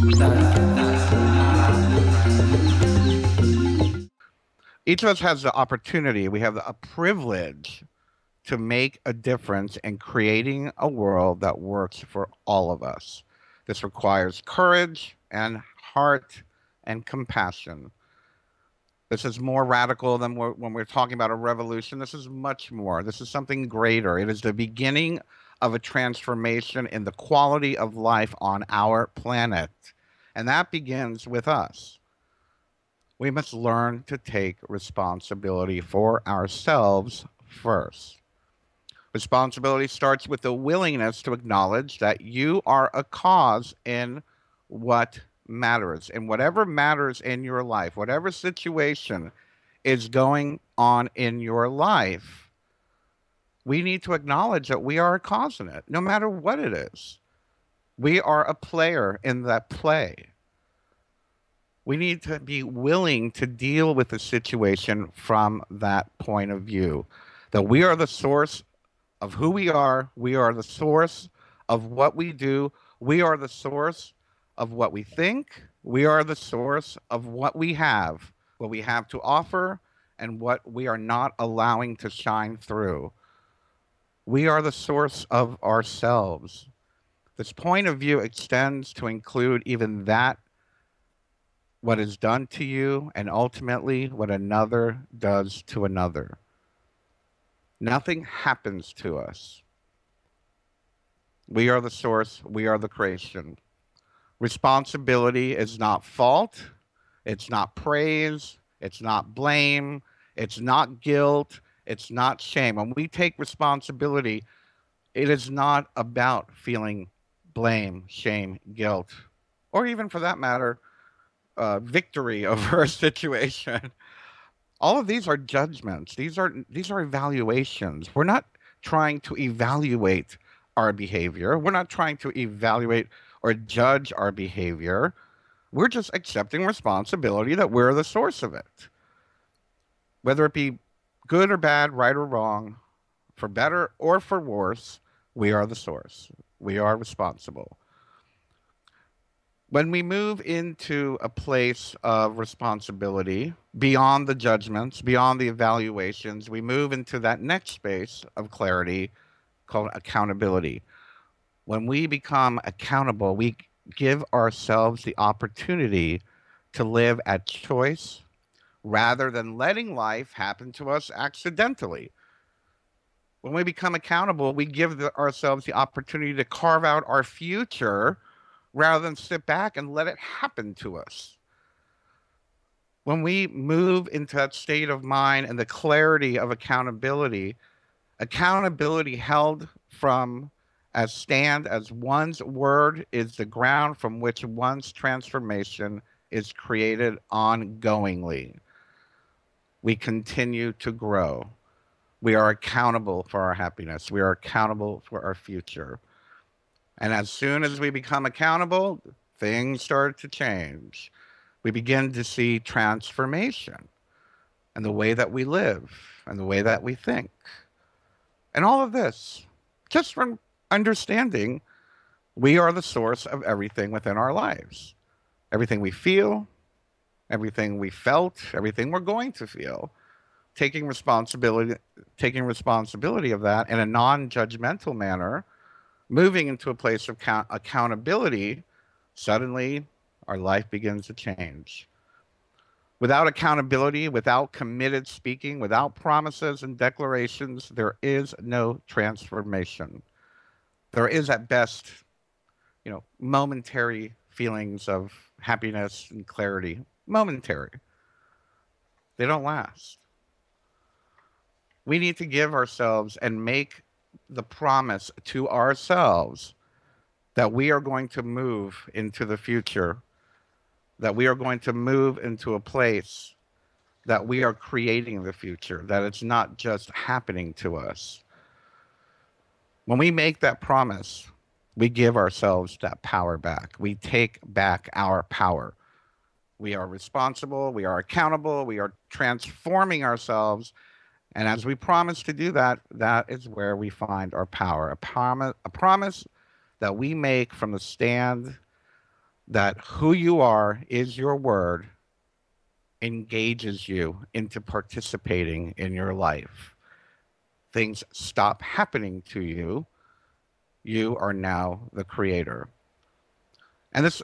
Each of us has the opportunity, we have a privilege to make a difference in creating a world that works for all of us. This requires courage and heart and compassion. This is more radical than when we're talking about a revolution. This is much more. This is something greater. It is the beginning of a transformation in the quality of life on our planet. And that begins with us. We must learn to take responsibility for ourselves first. Responsibility starts with the willingness to acknowledge that you are a cause in what matters. And whatever matters in your life, whatever situation is going on in your life, we need to acknowledge that we are a cause in it, no matter what it is. We are a player in that play. We need to be willing to deal with the situation from that point of view, that we are the source of who we are the source of what we do, we are the source of what we think, we are the source of what we have to offer, and what we are not allowing to shine through. We are the source of ourselves. This point of view extends to include even that, what is done to you, and ultimately what another does to another. Nothing happens to us. We are the source. We are the creation. Responsibility is not fault. It's not praise. It's not blame. It's not guilt. It's not shame. When we take responsibility, it is not about feeling blame, shame, guilt, or even for that matter, victory over a situation. All of these are judgments. These are evaluations. We're not trying to evaluate our behavior. We're not trying to evaluate or judge our behavior. We're just accepting responsibility that we're the source of it. Whether it be good or bad, right or wrong, for better or for worse, we are the source. We are responsible. When we move into a place of responsibility, beyond the judgments, beyond the evaluations, we move into that next space of clarity called accountability. When we become accountable, we give ourselves the opportunity to live at choice rather than letting life happen to us accidentally. When we become accountable, we give ourselves the opportunity to carve out our future rather than sit back and let it happen to us. When we move into that state of mind and the clarity of accountability, accountability held from as one's word is the ground from which one's transformation is created ongoingly. We continue to grow. We are accountable for our happiness. We are accountable for our future. And as soon as we become accountable, things start to change. We begin to see transformation in the way that we live and the way that we think. And all of this, just from understanding we are the source of everything within our lives. Everything we feel, everything we felt, everything we're going to feel. Taking responsibility of that in a non-judgmental manner, moving into a place of accountability, suddenly our life begins to change. Without accountability, without committed speaking, without promises and declarations, there is no transformation. There is at best, momentary feelings of happiness and clarity. Momentary. They don't last. We need to give ourselves and make the promise to ourselves that we are going to move into the future, that we are going to move into a place that we are creating the future, that it's not just happening to us. When we make that promise, we give ourselves that power back. We take back our power. We are responsible, we are accountable, we are transforming ourselves. And as we promise to do that, that is where we find our power. A promise that we make from the stand that who you are is your word engages you into participating in your life. Things stop happening to you. You are now the creator. And this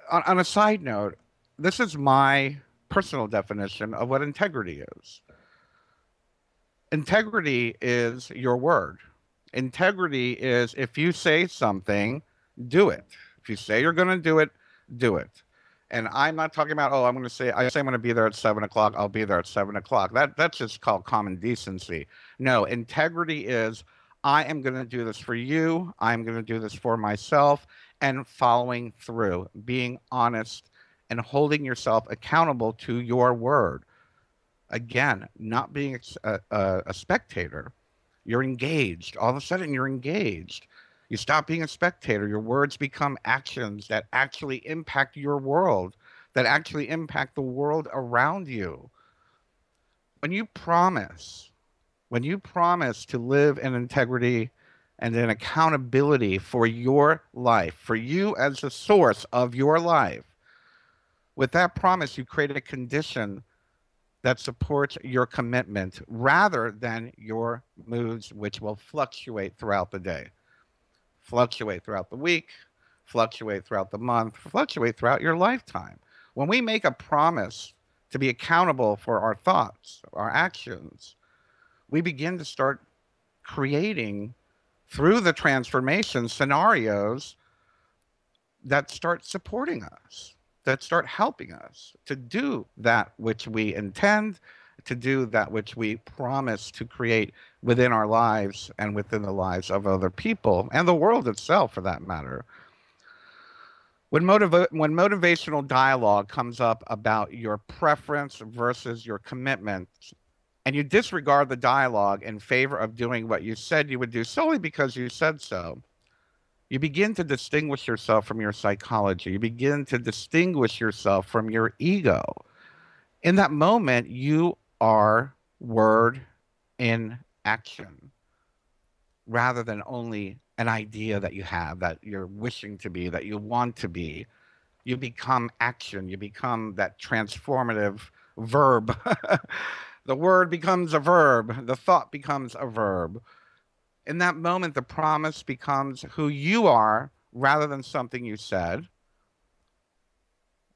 on a side note, this is my personal definition of what integrity is. Integrity is your word. Integrity is if you say something, do it. If you say you're going to do it, do it. And I'm not talking about, oh, I say I'm going to be there at 7 o'clock. I'll be there at 7 o'clock. That's just called common decency. No, integrity is I am going to do this for you. I'm going to do this for myself, and following through, being honest and holding yourself accountable to your word. Again, not being a spectator. You're engaged. All of a sudden, you're engaged. You stop being a spectator. Your words become actions that actually impact your world, that actually impact the world around you. When you promise, when you promise to live in integrity and in accountability for your life, for you as the source of your life, with that promise, you create a condition that supports your commitment rather than your moods, which will fluctuate throughout the day, fluctuate throughout the week, fluctuate throughout the month, fluctuate throughout your lifetime. When we make a promise to be accountable for our thoughts, our actions, we begin to start creating through the transformation scenarios that start supporting us, that start helping us to do that which we intend, to do that which we promise to create within our lives and within the lives of other people and the world itself, for that matter. When motivational dialogue comes up about your preference versus your commitment, and you disregard the dialogue in favor of doing what you said you would do solely because you said so, you begin to distinguish yourself from your psychology. You begin to distinguish yourself from your ego. In that moment, you are word in action rather than only an idea that you have, that you're wishing to be, that you want to be. You become action. You become that transformative verb. The word becomes a verb. The thought becomes a verb. In that moment, the promise becomes who you are rather than something you said.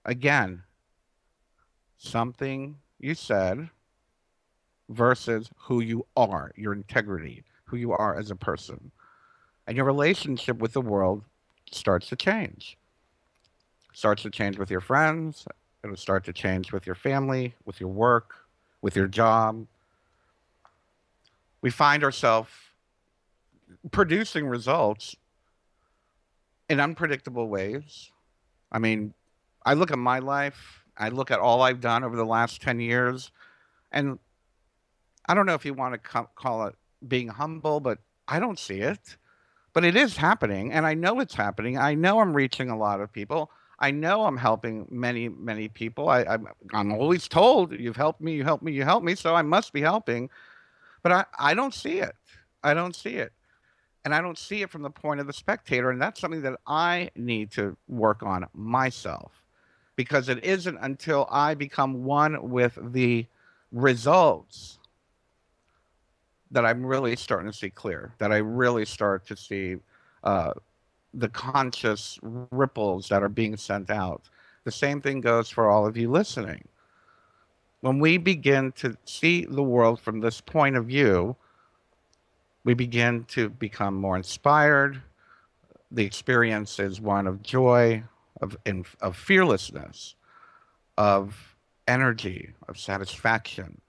Again, something you said versus who you are, your integrity, who you are as a person. And your relationship with the world starts to change. Starts to change with your friends. It'll start to change with your family, with your work, with your job. We find ourselves producing results in unpredictable ways. I mean, I look at my life, I look at all I've done over the last 10 years, and I don't know if you want to call it being humble, but I don't see it. But it is happening, and I know it's happening. I know I'm reaching a lot of people. I know I'm helping many, many people. I'm always told, you've helped me, you helped me, you helped me, so I must be helping. But I don't see it. I don't see it. And I don't see it from the point of the spectator. And that's something that I need to work on myself, because it isn't until I become one with the results that I'm really starting to see clear, that I really start to see uh, the conscious ripples that are being sent out. The same thing goes for all of you listening. When we begin to see the world from this point of view, we begin to become more inspired. The experience is one of joy, of fearlessness, of energy, of satisfaction.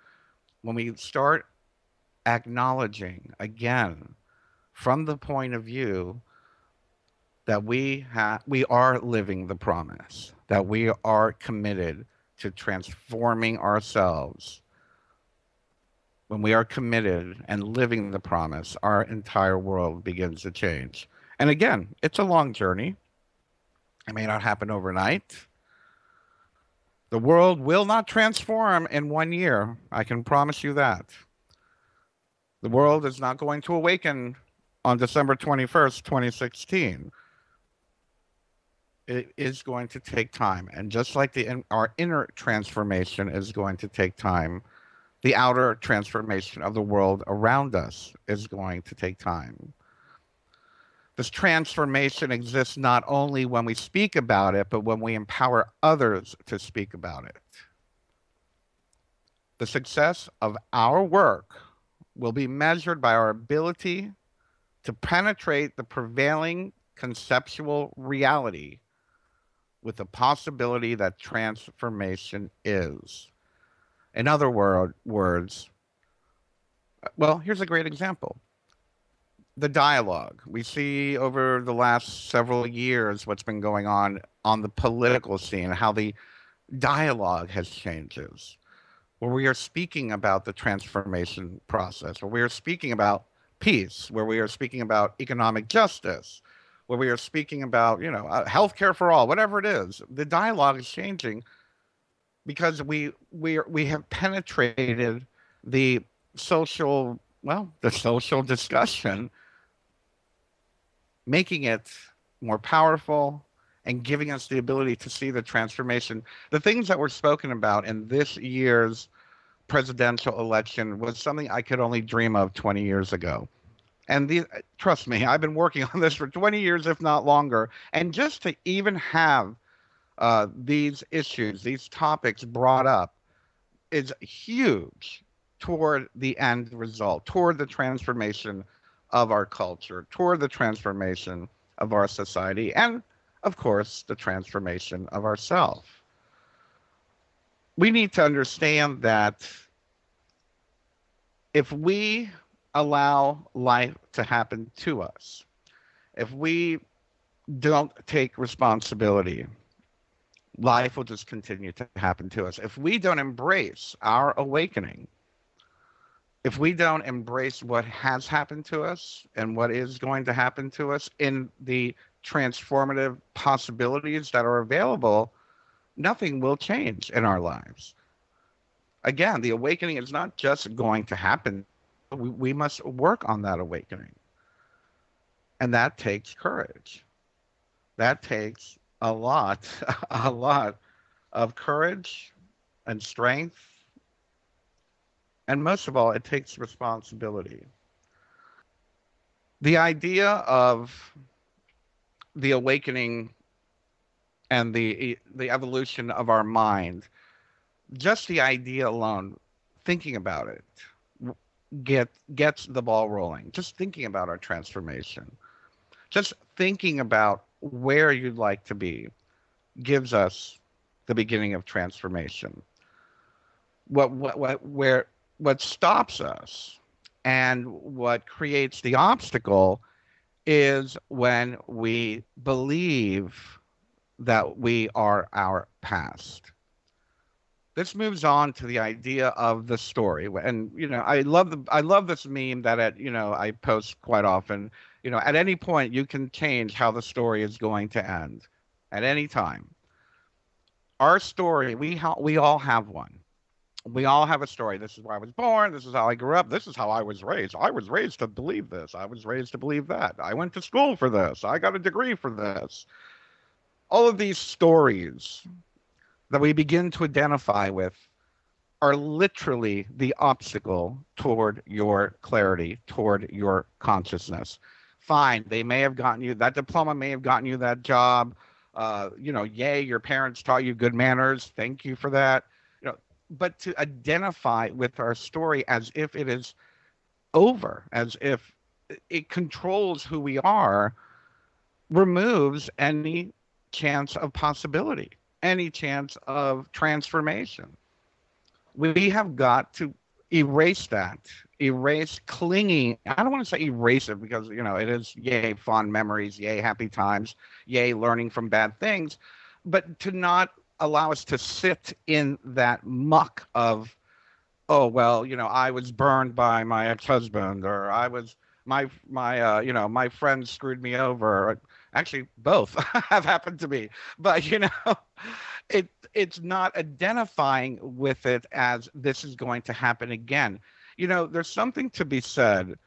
When we start acknowledging again from the point of view that we are living the promise, that we are committed to transforming ourselves. When we are committed and living the promise, our entire world begins to change. And again, it's a long journey. It may not happen overnight. The world will not transform in 1 year. I can promise you that. The world is not going to awaken on December 21st, 2016. It is going to take time. And just like our inner transformation is going to take time, the outer transformation of the world around us is going to take time. This transformation exists not only when we speak about it, but when we empower others to speak about it. The success of our work will be measured by our ability to penetrate the prevailing conceptual reality with the possibility that transformation is. In other words, well, here's a great example. The dialogue. We see over the last several years what's been going on the political scene, how the dialogue has changes, where we are speaking about the transformation process, where we are speaking about peace, where we are speaking about economic justice, where we are speaking about, healthcare for all, whatever it is. The dialogue is changing because we have penetrated the the social discussion, making it more powerful and giving us the ability to see the transformation. The things that were spoken about in this year's presidential election was something I could only dream of 20 years ago. And trust me, I've been working on this for 20 years, if not longer. And just to even have these issues, these topics brought up is huge toward the end result, toward the transformation of our culture, toward the transformation of our society, and of course, the transformation of ourself. We need to understand that if we allow life to happen to us, if we don't take responsibility, life will just continue to happen to us. If we don't embrace our awakening, if we don't embrace what has happened to us and what is going to happen to us in the transformative possibilities that are available, nothing will change in our lives. Again, the awakening is not just going to happen. We must work on that awakening. And that takes courage. That takes a lot, a lot of courage and strength. And most of all, it takes responsibility. The idea of the awakening and the evolution of our mind, just the idea alone, thinking about it, gets the ball rolling. Just thinking about our transformation, just thinking about where you'd like to be, gives us the beginning of transformation. What stops us and what creates the obstacle is when we believe that we are our past. This moves on to the idea of the story, and I love this meme that I post quite often. At any point you can change how the story is going to end, at any time. Our story, we all have one. We all have a story. This is where I was born. This is how I grew up. This is how I was raised. I was raised to believe this. I was raised to believe that. I went to school for this. I got a degree for this. All of these stories that we begin to identify with are literally the obstacle toward your clarity, toward your consciousness. Fine, they may have gotten you that diploma, may have gotten you that job. Yay, your parents taught you good manners. Thank you for that. But to identify with our story as if it is over, as if it controls who we are, removes any chance of possibility, any chance of transformation. We have got to erase that, erase clinging. I don't want to say erase it because, it is yay, fond memories, yay, happy times, yay, learning from bad things, but to not allow us to sit in that muck of, oh, well, I was burned by my ex-husband, or I was my friend screwed me over. Actually, both have happened to me. But it's not identifying with it as this is going to happen again. There's something to be said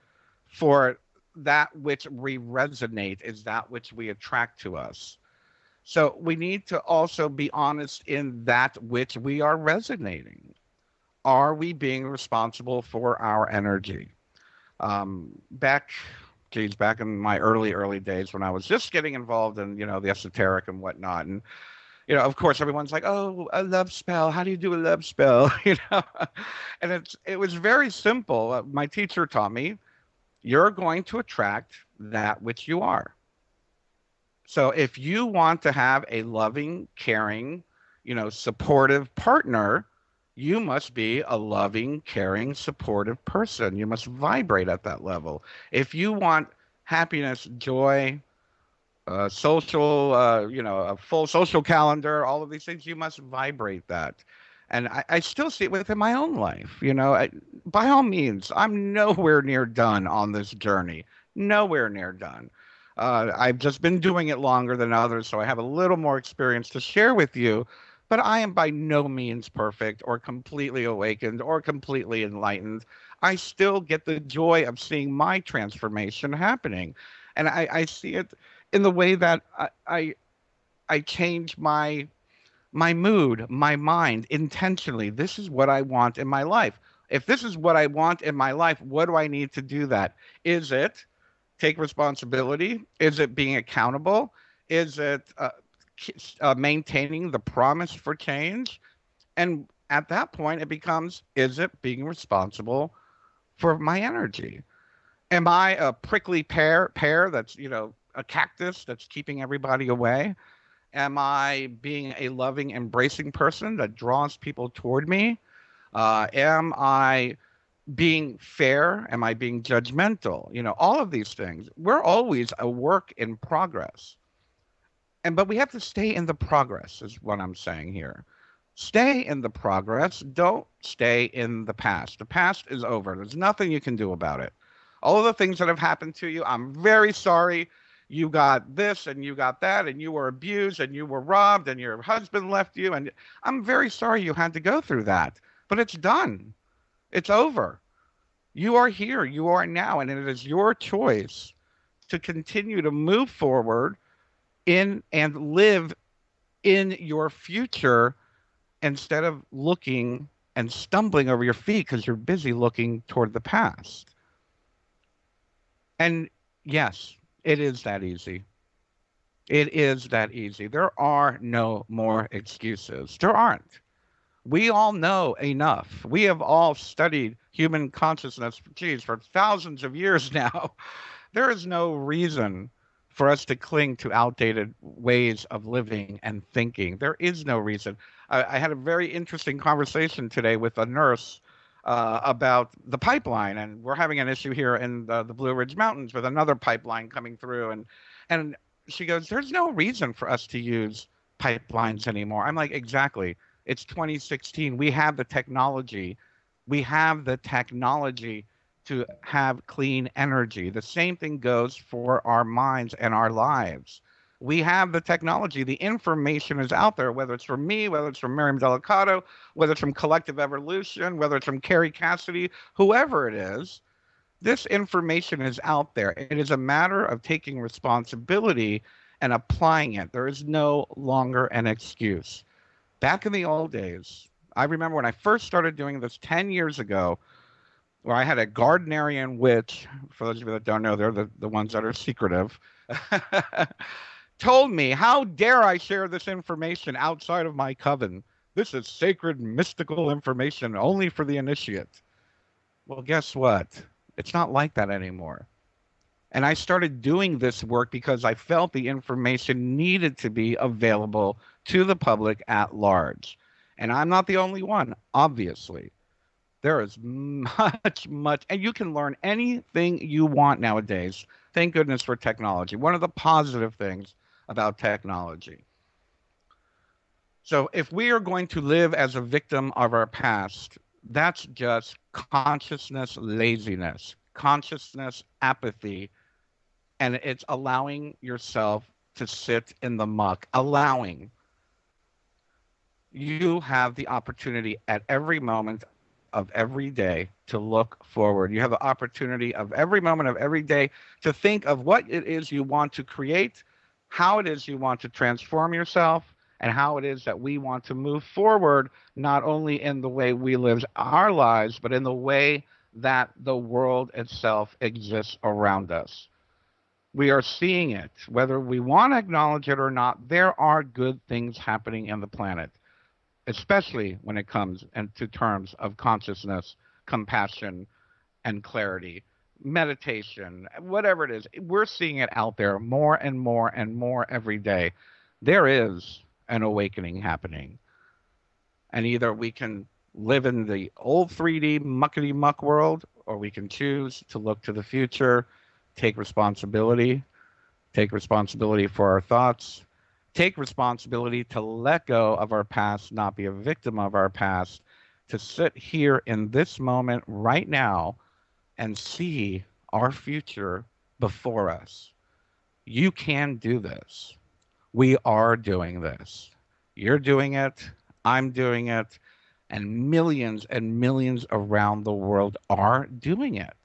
for that which we resonate is that which we attract to us. So we need to also be honest in that which we are resonating. Are we being responsible for our energy? Back, geez, back in my early days when I was just getting involved in, the esoteric and whatnot. And, of course, everyone's like, oh, a love spell. How do you do a love spell? And it was very simple. My teacher taught me, you're going to attract that which you are. So if you want to have a loving, caring, supportive partner, you must be a loving, caring, supportive person. You must vibrate at that level. If you want happiness, joy, social, a full social calendar, all of these things, you must vibrate that. And I still see it within my own life. By all means, I'm nowhere near done on this journey. Nowhere near done. I've just been doing it longer than others, so I have a little more experience to share with you. But I am by no means perfect or completely awakened or completely enlightened. I still get the joy of seeing my transformation happening. And I see it in the way that I change my mood, my mind intentionally. This is what I want in my life. If this is what I want in my life, what do I need to do that? Is it take responsibility? Is it being accountable? Is it maintaining the promise for change? And at that point, it becomes, is it being responsible for my energy? Am I a prickly pear that's, a cactus that's keeping everybody away? Am I being a loving, embracing person that draws people toward me? Am I being fair? Am I being judgmental? All of these things. We're always a work in progress. But we have to stay in the progress, is what I'm saying here. Stay in the progress. Don't stay in the past. The past is over. There's nothing you can do about it. All of the things that have happened to you, I'm very sorry. You got this and you got that, and you were abused and you were robbed and your husband left you. And I'm very sorry you had to go through that. But it's done. It's over. You are here. You are now. And it is your choice to continue to move forward in and live in your future instead of looking and stumbling over your feet because you're busy looking toward the past. And yes, it is that easy. It is that easy. There are no more excuses. There aren't. We all know enough. We have all studied human consciousness, for thousands of years now. There is no reason for us to cling to outdated ways of living and thinking. There is no reason. I had a very interesting conversation today with a nurse about the pipeline, and we're having an issue here in the Blue Ridge Mountains with another pipeline coming through, and she goes, "There's no reason for us to use pipelines anymore." I'm like, exactly. It's 2016. We have the technology. We have the technology to have clean energy. The same thing goes for our minds and our lives. We have the technology. The information is out there, whether it's from me, whether it's from Miriam Delicato, whether it's from Collective Evolution, whether it's from Carrie Cassidy, whoever it is. This information is out there. It is a matter of taking responsibility and applying it. There is no longer an excuse. Back in the old days, I remember when I first started doing this 10 years ago, where I had a Gardnerian witch, for those of you that don't know, they're the ones that are secretive, told me, how dare I share this information outside of my coven? This is sacred, mystical information only for the initiate. Well, guess what? It's not like that anymore. And I started doing this work because I felt the information needed to be available to the public at large. And I'm not the only one, obviously. There is much, and you can learn anything you want nowadays. Thank goodness for technology. One of the positive things about technology. So if we are going to live as a victim of our past, that's just consciousness laziness, consciousness apathy, and it's allowing yourself to sit in the muck, allowing. You have the opportunity at every moment of every day to look forward. You have the opportunity of every moment of every day to think of what it is you want to create, how it is you want to transform yourself, and how it is that we want to move forward, not only in the way we live our lives, but in the way that the world itself exists around us. We are seeing it, whether we want to acknowledge it or not. There are good things happening in the planet, especially when it comes into terms of consciousness, compassion, and clarity, meditation, whatever it is. We're seeing it out there more and more and more every day. There is an awakening happening. And either we can live in the old 3D muckety muck world, or we can choose to look to the future, take responsibility for our thoughts, take responsibility to let go of our past, not be a victim of our past, to sit here in this moment right now and see our future before us. You can do this. We are doing this. You're doing it. I'm doing it. And millions around the world are doing it.